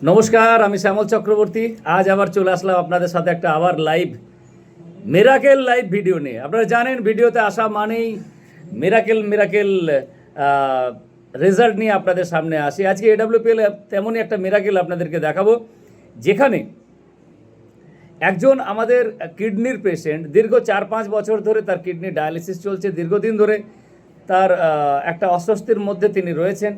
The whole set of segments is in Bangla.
নমস্কার, আমি শ্যামল চক্রবর্তী। আজ আবার চলে আসলাম আপনাদের সাথে একটা আবার লাইভ মিরাকেল লাইভ ভিডিও নিয়ে। আপনারা জানেন ভিডিওতে আসা মানেই মিরাকেল রেজাল্ট নিয়ে আপনাদের সামনে আসি। আজকে এডব্লিউপিএল তেমনই একটা মিরাকেল আপনাদেরকে দেখাবো, যেখানে একজন আমাদের কিডনির পেশেন্ট দীর্ঘ 4-5 বছর ধরে তার কিডনি ডায়ালিসিস চলছে। দীর্ঘদিন ধরে তার একটা অস্বস্তির মধ্যে তিনি রয়েছেন।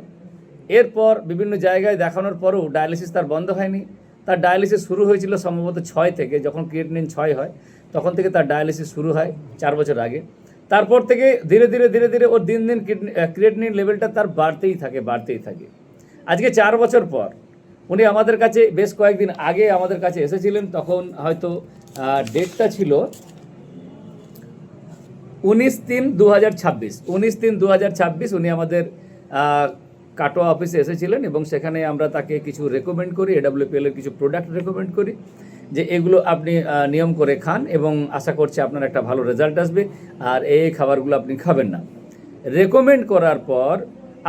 এরপর বিভিন্ন জায়গায় দেখানোর পরেও ডায়ালিসিস তার বন্ধ হয়নি। তার ডায়ালিসিস শুরু হয়েছিল সম্ভবত 6 থেকে, যখন ক্রিয়েটিনিন 6 হয় তখন থেকে তার ডায়ালিসিস শুরু হয় 4 বছর আগে। তারপর থেকে ধীরে ধীরে ওর দিন ক্রিয়েটিনিন লেভেলটা তার বাড়তেই থাকে। আজকে 4 বছর পর উনি আমাদের কাছে বেশ কয়েকদিন আগে আমাদের কাছে এসেছিলেন। তখন হয়তো ডেটটা ছিল 19/3/2026। 19/3/2026 উনি আমাদের কাটোয়া অফিসে এসেছিলেন এবং সেখানে আমরা তাকে কিছু রেকমেন্ড করি, এডব্লিউপিএল এর কিছু প্রোডাক্ট রেকমেন্ড করি যে এগুলো আপনি নিয়ম করে খান এবং আশা করছি আপনার একটা ভালো রেজাল্ট আসবে, আর এই খাবারগুলো আপনি খাবেন না। রেকমেন্ড করার পর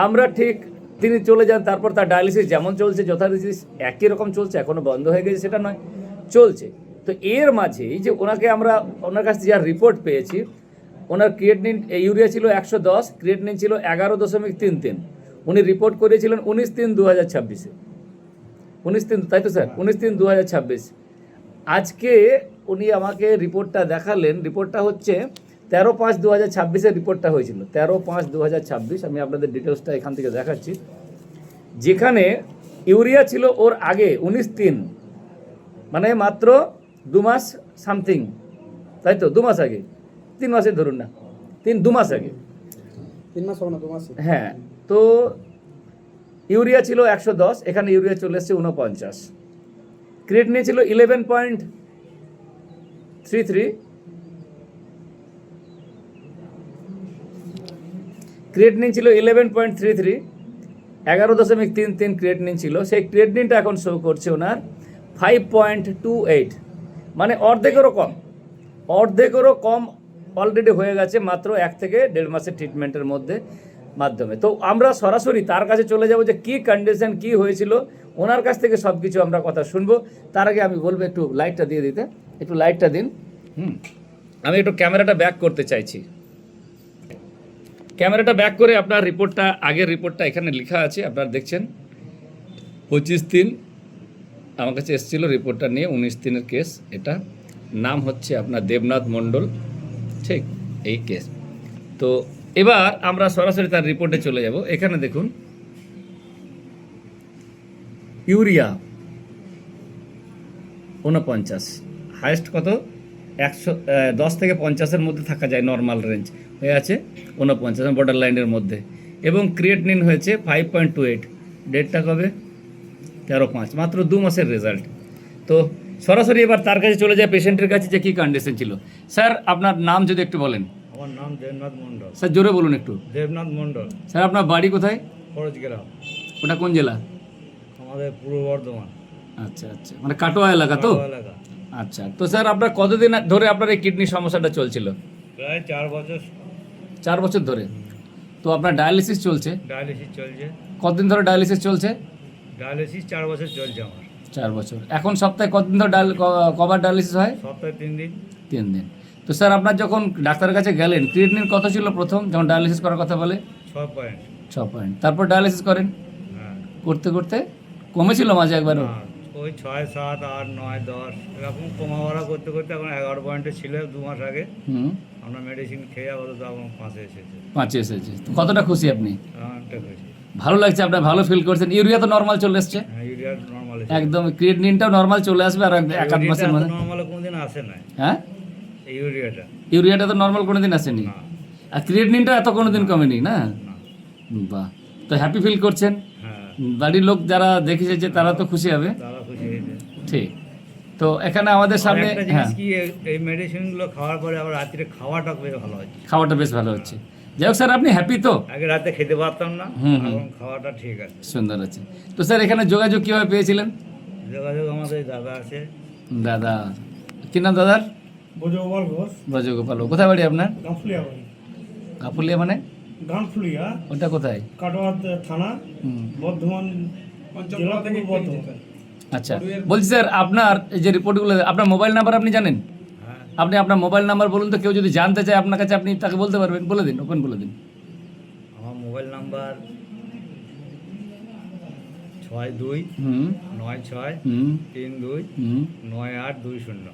আমরা ঠিক তিনি চলে যান। তারপর তার ডায়ালিসিস যেমন চলছে যথারীতি একই রকম চলছে, এখনও বন্ধ হয়ে গেছে সেটা নয়, চলছে। তো এর মাঝেই যে আমরা ওনার কাছে যা রিপোর্ট পেয়েছি, ওনার ক্রিয়েটিনিন ইউরিয়া ছিল 110, ক্রিয়েটিনিন ছিল 11.33। উনি রিপোর্ট করেছিলেন 19/3/2026-এ। 19/3, তাই তো স্যার? 19/3/2026। আজকে উনি আমাকে রিপোর্টটা দেখালেন। রিপোর্টটা হচ্ছে 13/5/2026-এর রিপোর্টটা হয়েছিল। 13/5/2026। আমি আপনাদের ডিটেলসটা এখান থেকে দেখাচ্ছি, যেখানে ইউরিয়া ছিল ওর আগে 19/3, মানে মাত্র 2 মাস সামথিং, তাই তো? 2 মাস আগে, 3 মাসে ধরুন না, 2 মাস আগে, 3 মাস হবে না, 2 মাস। হ্যাঁ। তো ইউরিয়া ছিল 110, এখানে ইউরিয়া চলে এসছে 49। ক্রিয়েটিনিন ছিল 11.33, ক্রিয়েটিনিন ছিল 11.33, 11.33 ক্রিয়েটিনিন ছিল। সেই ক্রিয়েটিনিনটা এখন শো করছে ওনার 5.28, মানে অর্ধেকেরও কম অলরেডি হয়ে গেছে মাত্র 1 থেকে 1.5 মাসের ট্রিটমেন্টের মাধ্যমে। তো আমরা সরাসরি তার কাছে চলে যাব যে কী কন্ডিশন, কী হয়েছিল, ওনার কাছ থেকে সব কিছু আমরা কথা শুনবো। তার আগে আমি বলবো একটু লাইটটা দিয়ে দিতে, একটু লাইটটা দিন। আমি একটু ক্যামেরাটা ব্যাক করতে চাইছি। ক্যামেরাটা ব্যাক করে আপনার রিপোর্টটা, আগের রিপোর্টটা এখানে লেখা আছে, আপনারা দেখছেন 25/3 আমার কাছে এসেছিলো রিপোর্টটা নিয়ে। 19/3-এর কেস এটা। নাম হচ্ছে আপনার দেবনাথ মণ্ডল, ঠিক এই কেস। তো এবার আমরা সরাসরি তার রিপোর্টে চলে যাব। এখানে দেখুন ইউরিয়া 49, হাইয়েস্ট কত? 110 থেকে 50-এর মধ্যে থাকা যায়, নর্মাল রেঞ্জ হয়ে আছে 49, বর্ডার লাইনের মধ্যে। এবং ক্রিয়েটিনিন হয়েছে 5.28। ডেটটা কবে? 13/5, মাত্র 2 মাসের রেজাল্ট। তো সরাসরি এবার তার কাছে চলে যায়, পেশেন্টের কাছে, যে কী কন্ডিশন ছিল। স্যার আপনার নাম যদি একটু বলেন। আমার নাম দেবনাথ মণ্ডল। স্যার জোরে বলুন একটু। দেবনাথ মণ্ডল। স্যার আপনার বাড়ি কোথায়? খরচগ্রাম। ওটা কোন জেলা? আমাদের পূর্ব বর্ধমান। আচ্ছা, মানে কাটোয়া এলাকা তো? এলাকা। আচ্ছা, তো স্যার আপনার কতদিন ধরে আপনার এই কিডনি সমস্যাটা চলছিল? প্রায় 4 বছর। 4 বছর ধরে। তো আপনার ডায়ালিসিস চলছে? ডায়ালিসিস চলছে। কতদিন ধরে ডায়ালিসিস চলছে? ডায়ালিসিস 4 বছর চলছে আমার। 4 বছর। এখন সপ্তাহে কতদিন ধরে কবার ডায়ালিসিস হয়? সপ্তাহে 3 দিন। 3 দিন। তো স্যার আপনার যখন ডাক্তারের কাছে গেলেন, ক্রিয়েটিনিন কত ছিল প্রথম যখন ডায়ালিসিস করার কথা বলে? 6 পয়েন্ট। 6 পয়েন্ট। তারপর ডায়ালিসিস করেন, হ্যাঁ। করতে কমেছিল মাঝে একবারও? ওই 6, 7, 8, 9, 10 এরকম কমা বাড়া করতে এখন 11 পয়েন্টে ছিল 2 মাস আগে। আমরা মেডিসিন খেয়ে আপাতত এখন 5-এ এসেছে। 5-এ এসেছে। তো কতটা খুশি আপনি? অনেকটা খুশি। ভালো লাগছে, আপনার ভালো ফিল করছেন? ইউরিয়া তো নর্মাল চলে এসছে? হ্যাঁ, ইউরিয়া নরমাল এসেছে। একদম। ক্রিয়েটিনিনটাও নর্মাল চলে আসবে আর 1-8 মাসের মধ্যে। নরমাল কোনদিন আসে না। হ্যাঁ, ইউরিয়াটা তো নর্মাল কোনোদিন আসেনি, না। আর ক্রিয়েটিনিনটা এত কোনোদিন কমেনি না? না। বাহ, তো হ্যাপি ফিল করছেন? হ্যাঁ। বাড়ির লোক যারা দেখেছে যে তারা তো খুশি হবে। তারা খুশি হয়েছে। ঠিক। তো এখানে আমাদের সামনে একটা জিনিস কি, এই মেডিসিনগুলো খাওয়ার পরে আবার রাত্রে খাওয়াটা বেশ ভালো হচ্ছে। খাওয়াটা বেশ ভালো হচ্ছে। যাই হোক স্যার, আপনি হ্যাপি তো? আগে রাতে খেতে পারতাম না, এখন খাওয়াটা ঠিক আছে, সুন্দর আছে। তো স্যার এখানে যোগাযোগ কীভাবে পেয়েছিলেন? যোগাযোগ আমাদের দাদা আছে। দাদা, কি নাম দাদার? ব্রজগোপাল ঘোষ। ব্রজগোপাল। কোথায় বাড়ি আপনার? গাফুলিয়া বাড়ি। কাপুলিয়া মানে? গানফুলিয়া, ওটা কোথায়? কাটোয়া থানা, বর্ধমান জেলা, পূর্ব বর্ধমান। আচ্ছা, বলছি স্যার আপনার এই যে রিপোর্টগুলো, আপনার মোবাইল নাম্বার আপনি জানেন? হ্যাঁ, আপনি আপনার মোবাইল নাম্বার বলুন তো, কেউ যদি জানতে চায় আপনার কাছে আপনি তাকে বলতে পারবেন, বলে দিন, ওপেন বলে দিন। আমার মোবাইল নাম্বার 6296329820।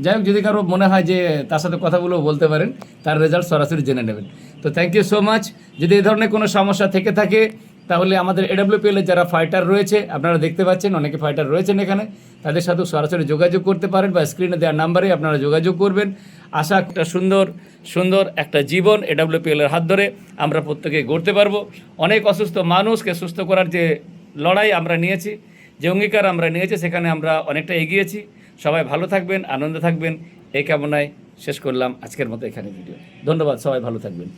যাই হোক, যদি কারো মনে হয় যে তার সাথে কথাগুলো বলতে পারেন, তার রেজাল্ট সরাসরি জেনে নেবেন। তো থ্যাংক ইউ সো মাচ। যদি এই ধরনের কোনো সমস্যা থেকে থাকে তাহলে আমাদের AWPL এর যারা ফাইটার রয়েছে, আপনারা দেখতে পাচ্ছেন অনেকে ফাইটার রয়েছেন এখানে, তাদের সাথেও সরাসরি যোগাযোগ করতে পারেন বা স্ক্রিনে দেওয়ার নাম্বারে আপনারা যোগাযোগ করবেন। আশা একটা সুন্দর একটা জীবন AWPL এর হাত ধরে আমরা প্রত্যেকে গড়তে পারবো। অনেক অসুস্থ মানুষকে সুস্থ করার যে লড়াই আমরা নিয়েছি, যে অঙ্গীকার আমরা নিয়েছি, সেখানে আমরা অনেকটা এগিয়েছি। সবাই ভালো থাকবেন, আনন্দে থাকবেন, এই কামনায় শেষ করলাম আজকের মতো এখানে ভিডিও। ধন্যবাদ, সবাই ভালো থাকবেন।